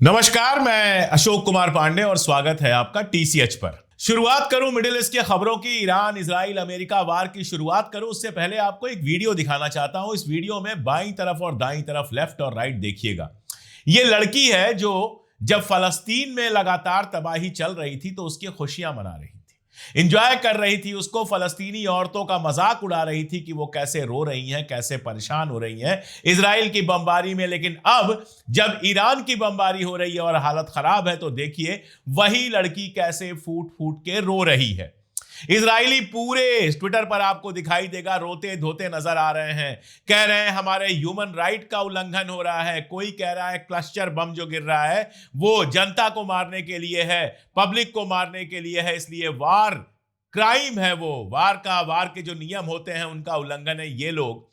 नमस्कार, मैं अशोक कुमार पांडे और स्वागत है आपका टीसीएच पर। शुरुआत करूं मिडिल ईस्ट की खबरों की। ईरान इजराइल अमेरिका वार की शुरुआत करूं उससे पहले आपको एक वीडियो दिखाना चाहता हूं। इस वीडियो में बाईं तरफ और दाईं तरफ, लेफ्ट और राइट देखिएगा। ये लड़की है जो जब फलस्तीन में लगातार तबाही चल रही थी तो उसकी खुशियां मना रही थी, इंजॉय कर रही थी उसको। फलस्तीनी औरतों का मजाक उड़ा रही थी कि वो कैसे रो रही हैं, कैसे परेशान हो रही हैं इजराइल की बमबारी में। लेकिन अब जब ईरान की बमबारी हो रही है और हालत खराब है तो देखिए वही लड़की कैसे फूट फूट के रो रही है। इजरायली पूरे ट्विटर पर आपको दिखाई देगा रोते धोते नजर आ रहे हैं। कह रहे हैं हमारे ह्यूमन राइट का उल्लंघन हो रहा है। कोई कह रहा है क्लस्टर बम जो गिर रहा है वो जनता को मारने के लिए है, पब्लिक को मारने के लिए है, इसलिए वार क्राइम है। वो वार के जो नियम होते हैं उनका उल्लंघन है। ये लोग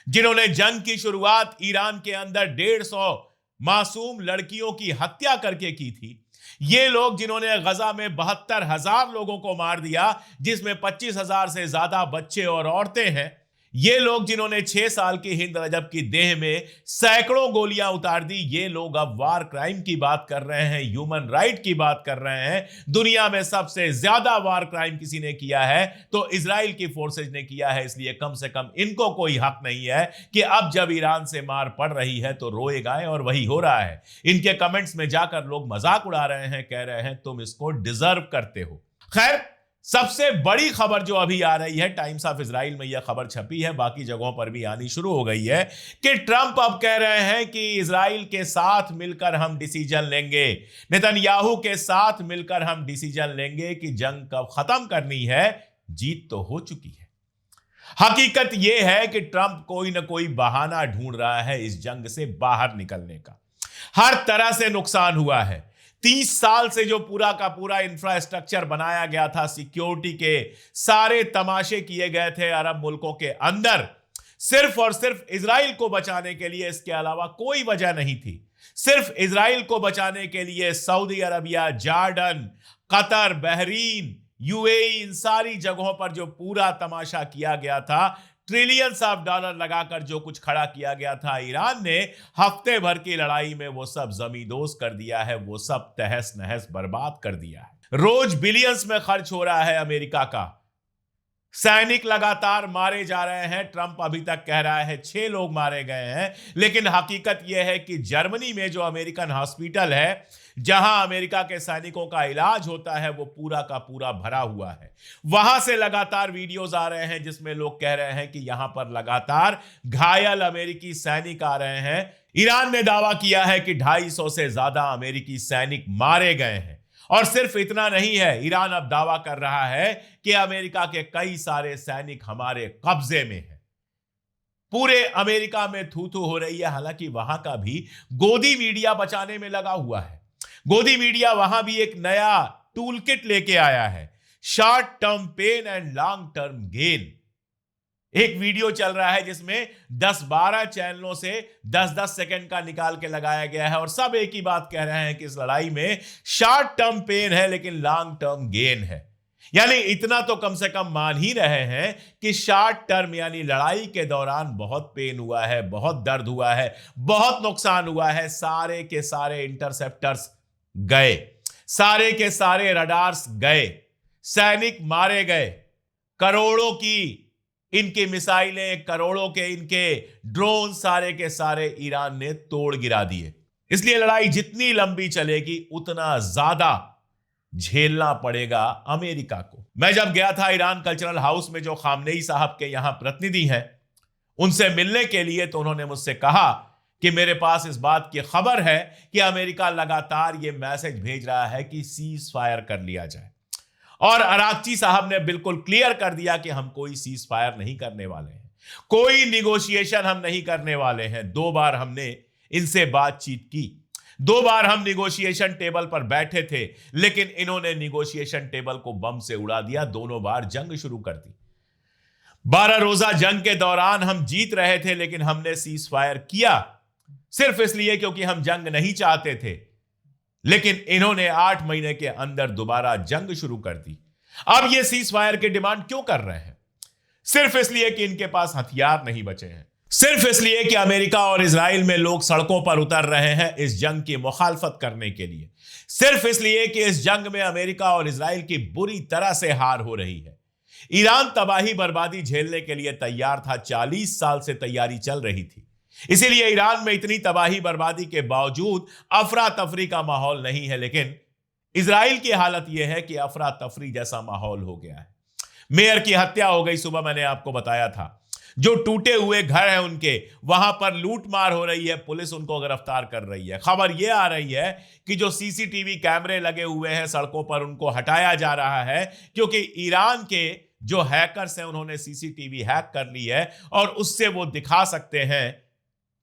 जिन्होंने जंग की शुरुआत ईरान के अंदर 150 मासूम लड़कियों की हत्या करके की थी, ये लोग जिन्होंने गजा में 72,000 लोगों को मार दिया, जिसमें 25,000 से ज्यादा बच्चे और औरतें हैं, ये लोग जिन्होंने 6 साल की हिंद रजब की देह में सैकड़ों गोलियां उतार दी, ये लोग अब वार क्राइम की बात कर रहे हैं, ह्यूमन राइट की बात कर रहे हैं। दुनिया में सबसे ज्यादा वार क्राइम किसी ने किया है तो इजराइल की फोर्सेज ने किया है, इसलिए कम से कम इनको कोई हक नहीं है कि अब जब ईरान से मार पड़ रही है तो रोए गाएं, और वही हो रहा है। इनके कमेंट्स में जाकर लोग मजाक उड़ा रहे हैं, कह रहे हैं तुम इसको डिजर्व करते हो। खैर, सबसे बड़ी खबर जो अभी आ रही है, टाइम्स ऑफ इजराइल में यह खबर छपी है, बाकी जगहों पर भी आनी शुरू हो गई है कि ट्रंप अब कह रहे हैं कि इजराइल के साथ मिलकर हम डिसीजन लेंगे, नेतन्याहू के साथ मिलकर हम डिसीजन लेंगे कि जंग कब खत्म करनी है। जीत तो हो चुकी है। हकीकत यह है कि ट्रंप कोई ना कोई बहाना ढूंढ रहा है इस जंग से बाहर निकलने का। हर तरह से नुकसान हुआ है। 30 साल से जो पूरा का पूरा इंफ्रास्ट्रक्चर बनाया गया था, सिक्योरिटी के सारे तमाशे किए गए थे अरब मुल्कों के अंदर, सिर्फ और सिर्फ इजराइल को बचाने के लिए, इसके अलावा कोई वजह नहीं थी। सिर्फ इजराइल को बचाने के लिए Saudi Arabia, Jordan, Qatar, Bahrain, UAE, इन सारी जगहों पर जो पूरा तमाशा किया गया था, ट्रिलियंस ऑफ डॉलर लगाकर जो कुछ खड़ा किया गया था ईरान ने, हफ्ते भर की लड़ाई में वो सब जमींदोज कर दिया है, वो सब तहस नहस बर्बाद कर दिया है। रोज बिलियंस में खर्च हो रहा है अमेरिका का। सैनिक लगातार मारे जा रहे हैं। ट्रंप अभी तक कह रहा है 6 लोग मारे गए हैं, लेकिन हकीकत यह है कि जर्मनी में जो अमेरिकन हॉस्पिटल है जहां अमेरिका के सैनिकों का इलाज होता है वो पूरा का पूरा भरा हुआ है। वहां से लगातार वीडियोस आ रहे हैं जिसमें लोग कह रहे हैं कि यहां पर लगातार घायल अमेरिकी सैनिक आ रहे हैं। ईरान ने दावा किया है कि 250 से ज्यादा अमेरिकी सैनिक मारे गए हैं। और सिर्फ इतना नहीं है, ईरान अब दावा कर रहा है कि अमेरिका के कई सारे सैनिक हमारे कब्जे में हैं। पूरे अमेरिका में थू थू हो रही है। हालांकि वहां का भी गोदी मीडिया बचाने में लगा हुआ है। गोदी मीडिया वहां भी एक नया टूल किट लेके आया है, short term pain and long term gain. एक वीडियो चल रहा है जिसमें 10-12 चैनलों से 10-10 सेकंड का निकाल के लगाया गया है और सब एक ही बात कह रहे हैं कि इस लड़ाई में शॉर्ट टर्म पेन है लेकिन लॉन्ग टर्म गेन है। यानी इतना तो कम से कम मान ही रहे हैं कि शॉर्ट टर्म यानी लड़ाई के दौरान बहुत पेन हुआ है, बहुत दर्द हुआ है, बहुत नुकसान हुआ है। सारे के सारे इंटरसेप्टर्स गए, सारे के सारे रडार्स गए, सैनिक मारे गए, करोड़ों की इनकी मिसाइलें, करोड़ों के इनके ड्रोन सारे के सारे ईरान ने तोड़ गिरा दिए। इसलिए लड़ाई जितनी लंबी चलेगी उतना ज्यादा झेलना पड़ेगा अमेरिका को। मैं जब गया था ईरान कल्चरल हाउस में, जो खामनेई साहब के यहां प्रतिनिधि हैं, उनसे मिलने के लिए, तो उन्होंने मुझसे कहा कि मेरे पास इस बात की खबर है कि अमेरिका लगातार यह मैसेज भेज रहा है कि सीज फायर कर लिया जाए। और अराक्ची साहब ने बिल्कुल क्लियर कर दिया कि हम कोई सीज फायर नहीं करने वाले हैं, कोई निगोशिएशन हम नहीं करने वाले हैं। 2 बार हमने इनसे बातचीत की, 2 बार हम निगोशिएशन टेबल पर बैठे थे, लेकिन इन्होंने निगोशिएशन टेबल को बम से उड़ा दिया। दोनों बार जंग शुरू कर दी। 12 रोजा जंग के दौरान हम जीत रहे थे, लेकिन हमने सीज फायर किया सिर्फ इसलिए क्योंकि हम जंग नहीं चाहते थे। लेकिन इन्होंने 8 महीने के अंदर दोबारा जंग शुरू कर दी। अब ये सीज फायर की डिमांड क्यों कर रहे हैं? सिर्फ इसलिए कि इनके पास हथियार नहीं बचे हैं। सिर्फ इसलिए कि अमेरिका और इजराइल में लोग सड़कों पर उतर रहे हैं इस जंग की मुखालफत करने के लिए, सिर्फ इसलिए कि इस जंग में अमेरिका और इजराइल की बुरी तरह से हार हो रही है। ईरान तबाही बर्बादी झेलने के लिए तैयार था, 40 साल से तैयारी चल रही थी। इसीलिए ईरान में इतनी तबाही बर्बादी के बावजूद अफरा तफरी का माहौल नहीं है, लेकिन इजराइल की हालत यह है कि अफरा तफरी जैसा माहौल हो गया है। मेयर की हत्या हो गई, सुबह मैंने आपको बताया था। जो टूटे हुए घर हैं उनके, वहां पर लूटमार हो रही है, पुलिस उनको गिरफ्तार कर रही है। खबर यह आ रही है कि जो सीसीटीवी कैमरे लगे हुए हैं सड़कों पर, उनको हटाया जा रहा है, क्योंकि ईरान के जो हैकर्स हैं उन्होंने सीसीटीवी हैक कर ली है और उससे वो दिखा सकते हैं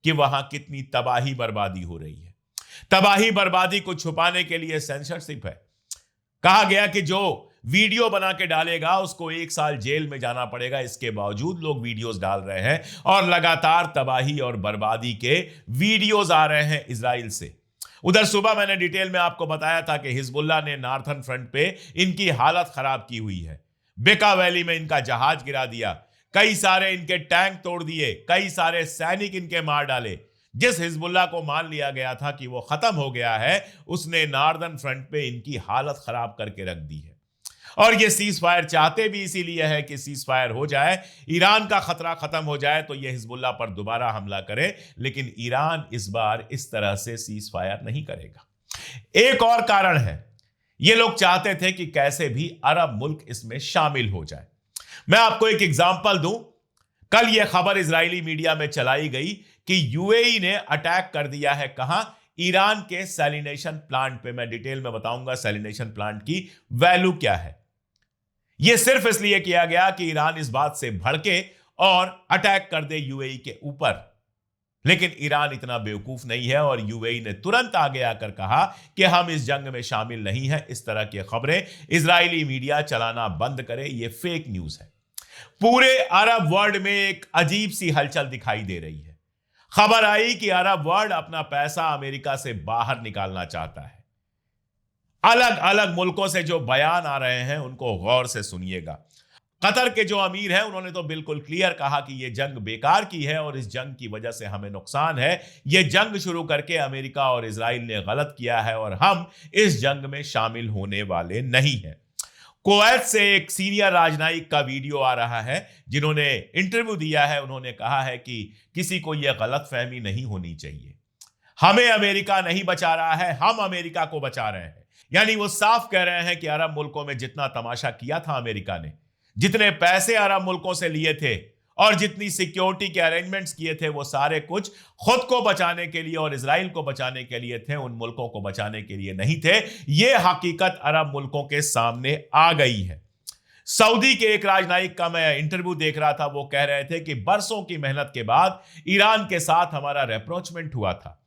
कि वहां कितनी तबाही बर्बादी हो रही है। तबाही बर्बादी को छुपाने के लिए सेंसरशिप है। कहा गया कि जो वीडियो बना के डालेगा उसको 1 साल जेल में जाना पड़ेगा। इसके बावजूद लोग वीडियोस डाल रहे हैं और लगातार तबाही और बर्बादी के वीडियोस आ रहे हैं इजराइल से। उधर सुबह मैंने डिटेल में आपको बताया था कि हिजबुल्लाह ने नार्थन फ्रंट पे इनकी हालत खराब की हुई है। बेका वैली में इनका जहाज गिरा दिया, कई सारे इनके टैंक तोड़ दिए, कई सारे सैनिक इनके मार डाले। जिस हिजबुल्लाह को मान लिया गया था कि वो खत्म हो गया है, उसने नार्दर्न फ्रंट पे इनकी हालत खराब करके रख दी है। और ये सीज फायर चाहते भी इसीलिए है कि सीज फायर हो जाए, ईरान का खतरा खत्म हो जाए तो ये हिजबुल्लाह पर दोबारा हमला करे। लेकिन ईरान इस बार इस तरह से सीज फायर नहीं करेगा। एक और कारण है, ये लोग चाहते थे कि कैसे भी अरब मुल्क इसमें शामिल हो जाए। मैं आपको एक एग्जांपल दूं। कल यह खबर इजरायली मीडिया में चलाई गई कि यूएई ने अटैक कर दिया है, कहां? ईरान के सैलिनेशन प्लांट पे। मैं डिटेल में बताऊंगा सैलिनेशन प्लांट की वैल्यू क्या है। यह सिर्फ इसलिए किया गया कि ईरान इस बात से भड़के और अटैक कर दे यूएई के ऊपर। लेकिन ईरान इतना बेवकूफ नहीं है और यूएई ने तुरंत आगे आकर कहा कि हम इस जंग में शामिल नहीं हैं। इस तरह की खबरें इजरायली मीडिया चलाना बंद करे, यह फेक न्यूज है। पूरे अरब वर्ल्ड में एक अजीब सी हलचल दिखाई दे रही है। खबर आई कि अरब वर्ल्ड अपना पैसा अमेरिका से बाहर निकालना चाहता है। अलग अलग मुल्कों से जो बयान आ रहे हैं उनको गौर से सुनिएगा। कतर के जो अमीर हैं उन्होंने तो बिल्कुल क्लियर कहा कि यह जंग बेकार की है और इस जंग की वजह से हमें नुकसान है। यह जंग शुरू करके अमेरिका और इजराइल ने गलत किया है और हम इस जंग में शामिल होने वाले नहीं हैं। कुवैत से एक सीनियर राजनयिक का वीडियो आ रहा है जिन्होंने इंटरव्यू दिया है। उन्होंने कहा है कि किसी को यह गलतफहमी नहीं होनी चाहिए, हमें अमेरिका नहीं बचा रहा है, हम अमेरिका को बचा रहे हैं। यानी वो साफ कह रहे हैं कि अरब मुल्कों में जितना तमाशा किया था अमेरिका ने, जितने पैसे अरब मुल्कों से लिए थे और जितनी सिक्योरिटी के अरेंजमेंट्स किए थे, वो सारे कुछ खुद को बचाने के लिए और इजराइल को बचाने के लिए थे, उन मुल्कों को बचाने के लिए नहीं थे। यह हकीकत अरब मुल्कों के सामने आ गई है। सऊदी के एक राजनयिक का मैं इंटरव्यू देख रहा था। वो कह रहे थे कि बरसों की मेहनत के बाद ईरान के साथ हमारा रेप्रोचमेंट हुआ था।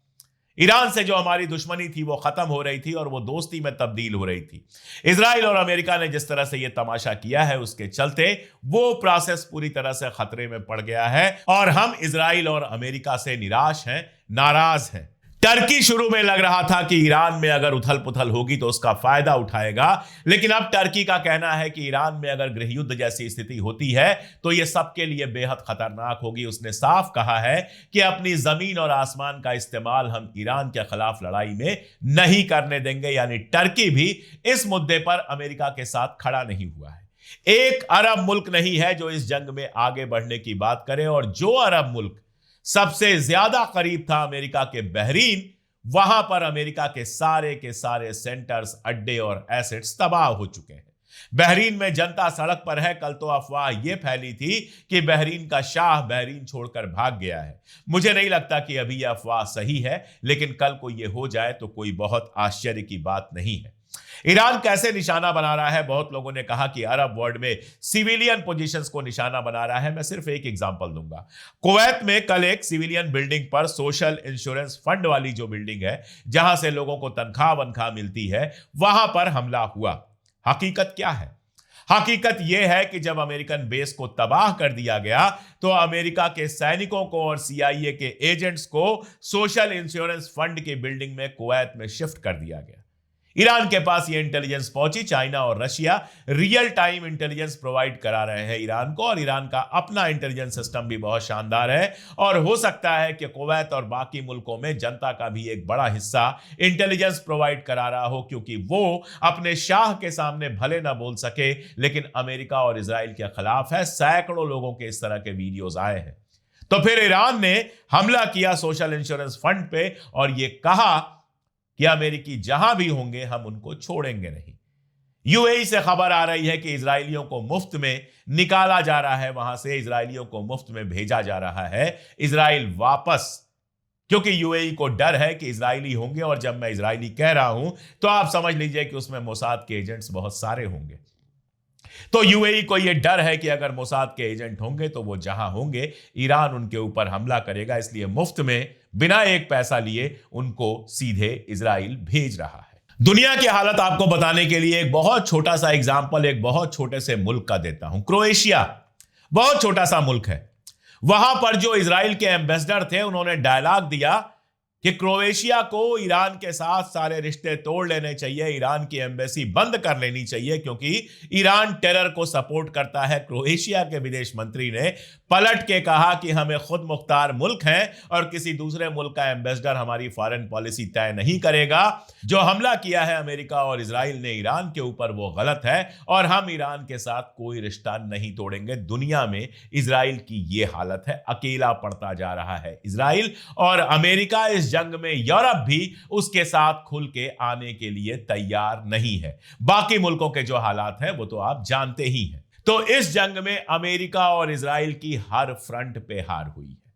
ईरान से जो हमारी दुश्मनी थी वो खत्म हो रही थी और वो दोस्ती में तब्दील हो रही थी। इजराइल और अमेरिका ने जिस तरह से ये तमाशा किया है उसके चलते वो प्रोसेस पूरी तरह से खतरे में पड़ गया है और हम इजराइल और अमेरिका से निराश हैं, नाराज हैं। टर्की शुरू में लग रहा था कि ईरान में अगर उथल पुथल होगी तो उसका फायदा उठाएगा, लेकिन अब टर्की का कहना है कि ईरान में अगर गृह युद्ध जैसी स्थिति होती है तो यह सबके लिए बेहद खतरनाक होगी। उसने साफ कहा है कि अपनी जमीन और आसमान का इस्तेमाल हम ईरान के खिलाफ लड़ाई में नहीं करने देंगे। यानी टर्की भी इस मुद्दे पर अमेरिका के साथ खड़ा नहीं हुआ है। एक अरब मुल्क नहीं है जो इस जंग में आगे बढ़ने की बात करे, और जो अरब मुल्क सबसे ज्यादा करीब था अमेरिका के बहरीन, वहां पर अमेरिका के सारे सेंटर्स, अड्डे और एसेट्स तबाह हो चुके हैं। बहरीन में जनता सड़क पर है। कल तो अफवाह यह फैली थी कि बहरीन का शाह बहरीन छोड़कर भाग गया है। मुझे नहीं लगता कि अभी यह अफवाह सही है, लेकिन कल को यह हो जाए तो कोई बहुत आश्चर्य की बात नहीं है। ईरान कैसे निशाना बना रहा है? बहुत लोगों ने कहा कि अरब वर्ल्ड में सिविलियन पोजीशंस को निशाना बना रहा है। मैं सिर्फ एक एग्जांपल दूंगा। कुवैत में कल एक सिविलियन बिल्डिंग पर, सोशल इंश्योरेंस फंड वाली जो बिल्डिंग है जहां से लोगों को तनख्वाह वनख्वाह मिलती है, वहां पर हमला हुआ। हकीकत क्या है? हकीकत यह है कि जब अमेरिकन बेस को तबाह कर दिया गया तो अमेरिका के सैनिकों को और CIA के एजेंट्स को सोशल इंश्योरेंस फंड की बिल्डिंग में कुवैत में शिफ्ट कर दिया गया। ईरान के पास ये इंटेलिजेंस पहुंची। चाइना और Russia real time intelligence provide करा रहे हैं ईरान को, और ईरान का अपना इंटेलिजेंस सिस्टम भी बहुत शानदार है। और हो सकता है कि कुवैत और बाकी मुल्कों में जनता का भी एक बड़ा हिस्सा इंटेलिजेंस प्रोवाइड करा रहा हो, क्योंकि वो अपने शाह के सामने भले ना बोल सके, लेकिन अमेरिका और इजराइल के खिलाफ है। सैकड़ों लोगों के इस तरह के वीडियोज आए हैं। तो फिर ईरान ने हमला किया सोशल इंश्योरेंस फंड पे और यह कहा कि अमेरिकी जहां भी होंगे हम उनको छोड़ेंगे नहीं। यूएई से खबर आ रही है कि इजरायलियों को मुफ्त में निकाला जा रहा है, वहां से इजरायलियों को मुफ्त में भेजा जा रहा है इजराइल वापस, क्योंकि यूएई को डर है कि इजरायली होंगे। और जब मैं इजरायली कह रहा हूं तो आप समझ लीजिए कि उसमें मोसाद के एजेंट्स बहुत सारे होंगे। तो यूएई को यह डर है कि अगर मोसाद के एजेंट होंगे तो वो जहां होंगे ईरान उनके ऊपर हमला करेगा, इसलिए मुफ्त में बिना एक पैसा लिए उनको सीधे इजराइल भेज रहा है। दुनिया की हालत आपको बताने के लिए एक बहुत छोटा सा एग्जाम्पल एक बहुत छोटे से मुल्क का देता हूं। क्रोएशिया बहुत छोटा सा मुल्क है। वहां पर जो इजराइल के एम्बेसडर थे उन्होंने डायलॉग दिया कि क्रोएशिया को ईरान के साथ सारे रिश्ते तोड़ लेने चाहिए, ईरान की एम्बेसी बंद कर लेनी चाहिए, क्योंकि ईरान टेरर को सपोर्ट करता है। क्रोएशिया के विदेश मंत्री ने पलट के कहा कि हमें खुद मुख्तार मुल्क हैं और किसी दूसरे मुल्क का एम्बेसडर हमारी फॉरेन पॉलिसी तय नहीं करेगा। जो हमला किया है अमेरिका और इजराइल ने ईरान के ऊपर वो गलत है और हम ईरान के साथ कोई रिश्ता नहीं तोड़ेंगे। दुनिया में इजराइल की ये हालत है, अकेला पड़ता जा रहा है इजराइल, और अमेरिका इस जंग में यूरोप भी उसके साथ खुल के आने के लिए तैयार नहीं है। बाकी मुल्कों के जो हालात हैं वो तो आप जानते ही हैं। तो इस जंग में अमेरिका और इजराइल की हर फ्रंट पे हार हुई है।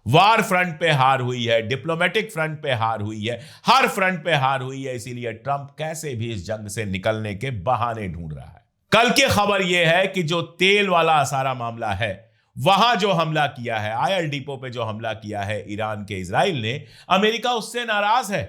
वार फ्रंट पे हार हुई है, डिप्लोमेटिक फ्रंट पे हार हुई है, हर फ्रंट पे हार हुई है। इसीलिए ट्रंप कैसे भी इस जंग से निकलने के बहाने ढूंढ रहा है। कल की खबर यह है कि जो तेल वाला सारा मामला है, वहां जो हमला किया है, ऑयल डिपो पे जो हमला किया है ईरान के इजराइल ने, अमेरिका उससे नाराज है।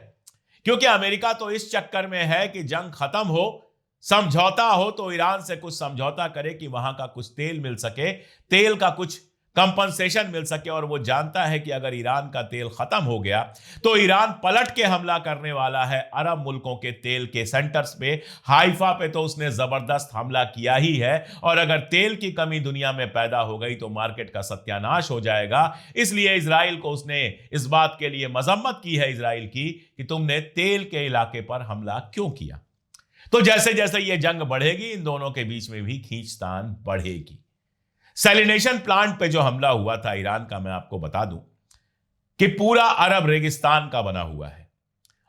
क्योंकि अमेरिका तो इस चक्कर में है कि जंग खत्म हो, समझौता हो, तो ईरान से कुछ समझौता करे कि वहां का कुछ तेल मिल सके, तेल का कुछ कंपनसेशन मिल सके। और वो जानता है कि अगर ईरान का तेल खत्म हो गया तो ईरान पलट के हमला करने वाला है अरब मुल्कों के तेल के सेंटर्स पे। हाइफा पे तो उसने जबरदस्त हमला किया ही है, और अगर तेल की कमी दुनिया में पैदा हो गई तो मार्केट का सत्यानाश हो जाएगा। इसलिए इजराइल को उसने इस बात के लिए मजम्मत की है इजराइल की कि तुमने तेल के इलाके पर हमला क्यों किया। तो जैसे जैसे यह जंग बढ़ेगी इन दोनों के बीच में भी खींचतान बढ़ेगी। सैलिनेशन प्लांट पे जो हमला हुआ था ईरान का, मैं आपको बता दूं कि पूरा अरब रेगिस्तान का बना हुआ है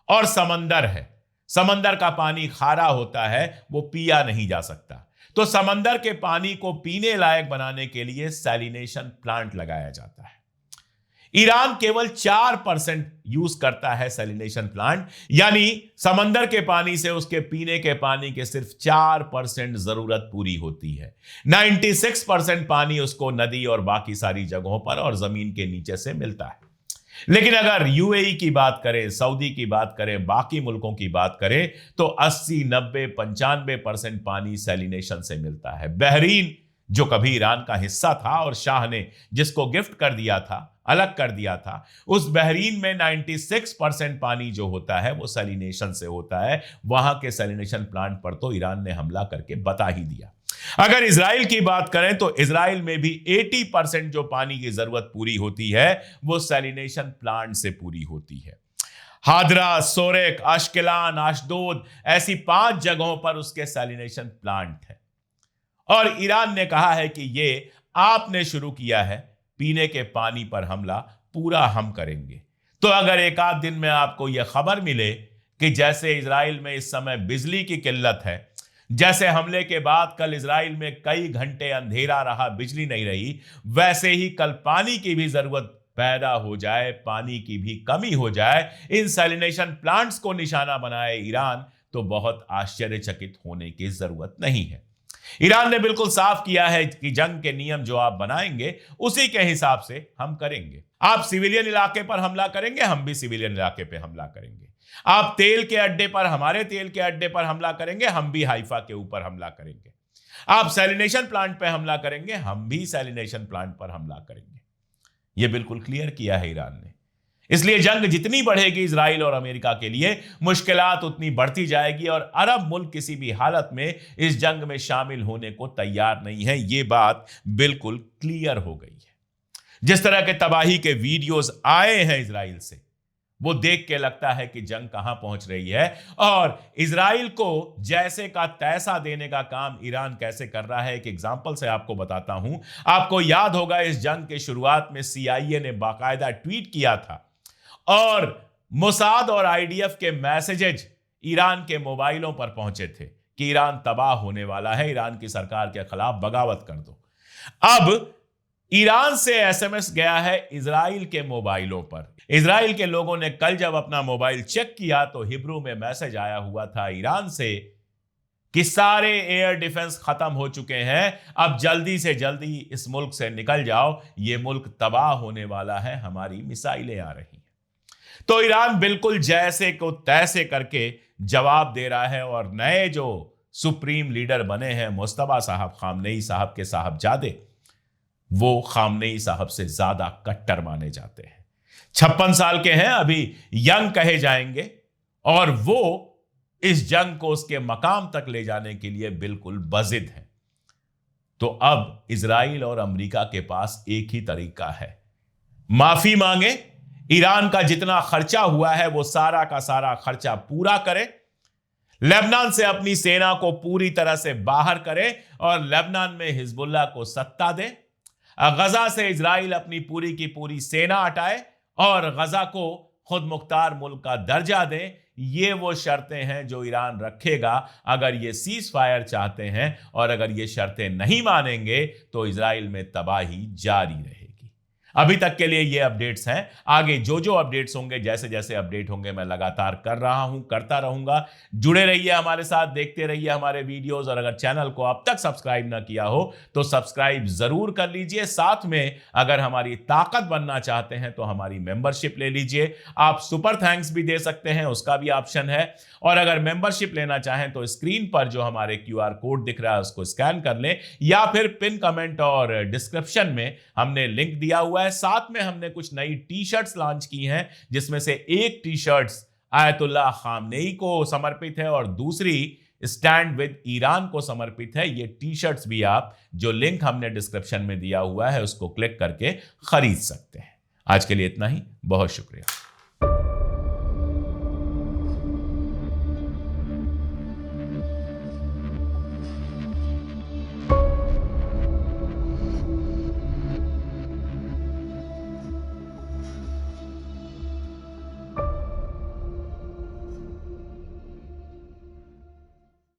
और समंदर है। समंदर का पानी खारा होता है, वो पिया नहीं जा सकता। तो समंदर के पानी को पीने लायक बनाने के लिए सैलिनेशन प्लांट लगाया जाता है। ईरान केवल 4% यूज करता है सैलिनेशन प्लांट, यानी समंदर के पानी से उसके पीने के पानी के सिर्फ 4% जरूरत पूरी होती है। 96% पानी उसको नदी और बाकी सारी जगहों पर और जमीन के नीचे से मिलता है। लेकिन अगर यूएई की बात करें, सऊदी की बात करें, बाकी मुल्कों की बात करें, तो 80, 90, 95% पानी सैलिनेशन से मिलता है। बहरीन जो कभी ईरान का हिस्सा था और शाह ने जिसको गिफ्ट कर दिया था, अलग कर दिया था, उस बहरीन में 96% पानी जो होता है वो सैलिनेशन से होता है। वहां के सैलिनेशन प्लांट पर तो ईरान ने हमला करके बता ही दिया। अगर इजराइल की बात करें तो इजराइल में भी 80% जो पानी की जरूरत पूरी होती है वो सैलिनेशन प्लांट से पूरी होती है। हादरा, सोरेक, अश्केलान, अशदोद, ऐसी 5 जगहों पर उसके सैलिनेशन प्लांट है। और ईरान ने कहा है कि ये आपने शुरू किया है, पीने के पानी पर हमला पूरा हम करेंगे। तो अगर एक आध दिन में आपको यह खबर मिले कि जैसे इजराइल में इस समय बिजली की किल्लत है, जैसे हमले के बाद कल इजराइल में कई घंटे अंधेरा रहा, बिजली नहीं रही, वैसे ही कल पानी की भी जरूरत पैदा हो जाए, पानी की भी कमी हो जाए, इन सैलिनेशन प्लांट्स को निशाना बनाए ईरान, तो बहुत आश्चर्यचकित होने की जरूरत नहीं है। ईरान ने बिल्कुल साफ किया है कि जंग के नियम जो आप बनाएंगे उसी के हिसाब से हम करेंगे। आप सिविलियन इलाके पर हमला करेंगे, हम भी सिविलियन इलाके पर हमला करेंगे। आप तेल के अड्डे पर, हमारे तेल के अड्डे पर हमला करेंगे, हम भी हाइफा के ऊपर हमला करेंगे। आप सैलिनेशन प्लांट पर हमला करेंगे, हम भी सैलिनेशन प्लांट पर हमला करेंगे। यह बिल्कुल क्लियर किया है ईरान ने। इसलिए जंग जितनी बढ़ेगी इजराइल और अमेरिका के लिए मुश्किलात उतनी बढ़ती जाएगी और अरब मुल्क किसी भी हालत में इस जंग में शामिल होने को तैयार नहीं है। यह बात बिल्कुल क्लियर हो गई है। जिस तरह के तबाही के वीडियोस आए हैं इजराइल से, वो देख के लगता है कि जंग कहां पहुंच रही है और इजराइल को जैसे का तैसा देने का काम ईरान कैसे कर रहा है। एक एग्जांपल से आपको बताता हूं। आपको याद होगा इस जंग के शुरुआत में CIA ने बाकायदा ट्वीट किया था और मोसाद और IDF के मैसेजेज ईरान के मोबाइलों पर पहुंचे थे कि ईरान तबाह होने वाला है, ईरान की सरकार के खिलाफ बगावत कर दो। अब ईरान से SMS गया है इजराइल के मोबाइलों पर। इजराइल के लोगों ने कल जब अपना मोबाइल चेक किया तो हिब्रू में मैसेज आया हुआ था ईरान से कि सारे एयर डिफेंस खत्म हो चुके हैं, अब जल्दी से जल्दी इस मुल्क से निकल जाओ, ये मुल्क तबाह होने वाला है, हमारी मिसाइलें आ रही हैं। तो ईरान बिल्कुल जैसे को तैसे करके जवाब दे रहा है और नए जो सुप्रीम लीडर बने हैं मुस्तफा साहब, खामनेई साहब के साहबजादे, वो खामनेई साहब से ज्यादा कट्टर माने जाते हैं। 56 साल के हैं, अभी यंग कहे जाएंगे और वो इस जंग को उसके मकाम तक ले जाने के लिए बिल्कुल बजिद हैं। तो अब इजराइल और अमेरिका के पास एक ही तरीका है, माफी मांगे, ईरान का जितना खर्चा हुआ है वो सारा का सारा खर्चा पूरा करे, लेबनान से अपनी सेना को पूरी तरह से बाहर करे और लेबनान में हिजबुल्लाह को सत्ता दे, गजा से इजराइल अपनी पूरी की पूरी सेना हटाए और गजा को खुद मुख्तार मुल्क का दर्जा दे। ये वो शर्तें हैं जो ईरान रखेगा अगर ये सीज फायर चाहते हैं, और अगर ये शर्तें नहीं मानेंगे तो इजराइल में तबाही जारी रहेगी। अभी तक के लिए ये अपडेट्स हैं, आगे जो जो अपडेट्स होंगे, जैसे जैसे अपडेट होंगे, मैं लगातार कर रहा हूं, करता रहूंगा। जुड़े रहिए हमारे साथ, देखते रहिए हमारे वीडियोस, और अगर चैनल को अब तक सब्सक्राइब ना किया हो तो सब्सक्राइब जरूर कर लीजिए। साथ में अगर हमारी ताकत बनना चाहते हैं तो हमारी मेंबरशिप ले लीजिए। आप सुपर थैंक्स भी दे सकते हैं, उसका भी ऑप्शन है। और अगर मेंबरशिप लेना चाहें तो स्क्रीन पर जो हमारे QR कोड दिख रहा है उसको स्कैन कर लें, या फिर पिन कमेंट और डिस्क्रिप्शन में हमने लिंक दिया हुआ है। साथ में हमने कुछ नई टी-शर्ट्स लॉन्च की हैं, जिसमें से एक टी-शर्ट्स आयतुल्लाह खामनेई को समर्पित है और दूसरी स्टैंड विद ईरान को समर्पित है। ये टी-शर्ट्स भी आप जो लिंक हमने डिस्क्रिप्शन में दिया हुआ है उसको क्लिक करके खरीद सकते हैं। आज के लिए इतना ही, बहुत शुक्रिया।